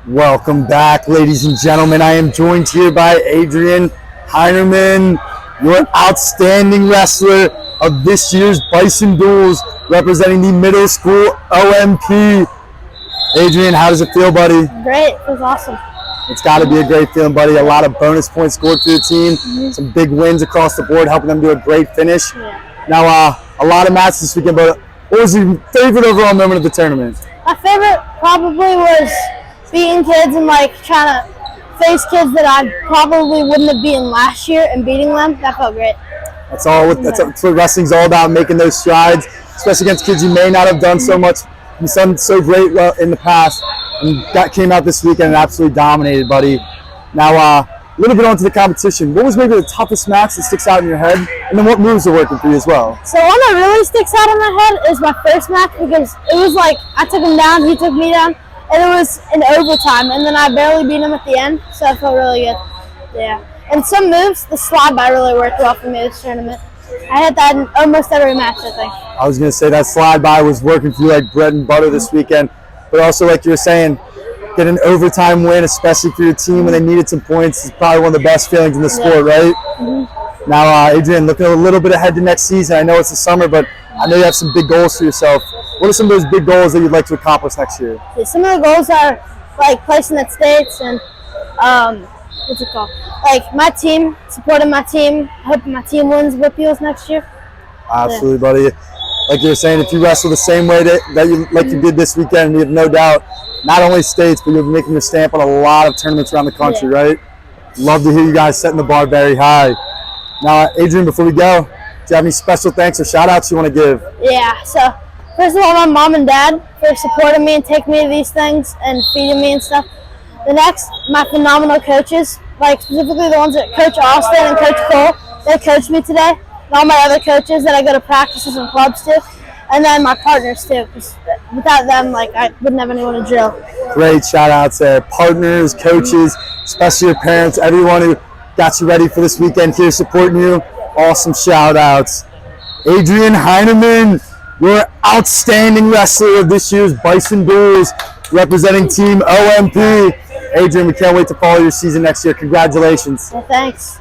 Welcome back, ladies and gentlemen. I am joined here by Adrian Heinemann, your outstanding wrestler of this year's Bison Duels, representing the middle school OMP. Adrian, how does it feel, buddy? Great. It was awesome. It's got to be a great feeling, buddy. A lot of bonus points scored for your team. Some big wins across the board, helping them do a great finish. Yeah. Now, a lot of matches this weekend, but what was your favorite overall moment of the tournament? My favorite probably was beating kids and trying to face kids that I probably wouldn't have beaten last year and beating them. That felt great. That's what wrestling's all about, making those strides, especially against kids you may not have done so much, you've done so great in the past, and that came out this weekend and absolutely dominated, buddy. Now, a little bit onto the competition. What was maybe the toughest match that sticks out in your head, and then what moves are working for you as well? So one that really sticks out in my head is my first match, because it was like I took him down, he took me down, and it was in overtime, and then I barely beat him at the end, so I felt really good. Yeah. And some moves, the slide by really worked well for me this tournament. I hit that in almost every match, I think. I was going to say that slide by was working for you like bread and butter this weekend, but also like you were saying, get an overtime win, especially for your team when they needed some points, is probably one of the best feelings in the sport, right? Mm-hmm. Now, Adrian, looking a little bit ahead to next season. I know it's the summer, but I know you have some big goals for yourself. What are some of those big goals that you'd like to accomplish next year? Yeah, some of the goals are like placing at states and what's it called? Like my team, supporting my team, hoping my team wins Whippeals next year. Absolutely, buddy. Like you were saying, if you wrestle the same way that you did this weekend, we have no doubt, not only states, but you'll be making your stamp on a lot of tournaments around the country, right? Love to hear you guys setting the bar very high. Now, Adrian, before we go, do you have any special thanks or shout-outs you want to give? Yeah, so first of all, my mom and dad for supporting me and taking me to these things and feeding me and stuff. The next, my phenomenal coaches, like specifically the ones that Coach Austin and Coach Cole, they coached me today. And all my other coaches that I go to practices and clubs to. And then my partners too, because without them, I wouldn't have anyone to drill. Great shout-outs there. Partners, coaches, especially your parents, everyone who got you ready for this weekend here supporting you. Awesome shout-outs. Adrian Heinemann, your outstanding wrestler of this year's Bison Duels, representing Team OMP. Adrian, we can't wait to follow your season next year. Congratulations. Yeah, thanks.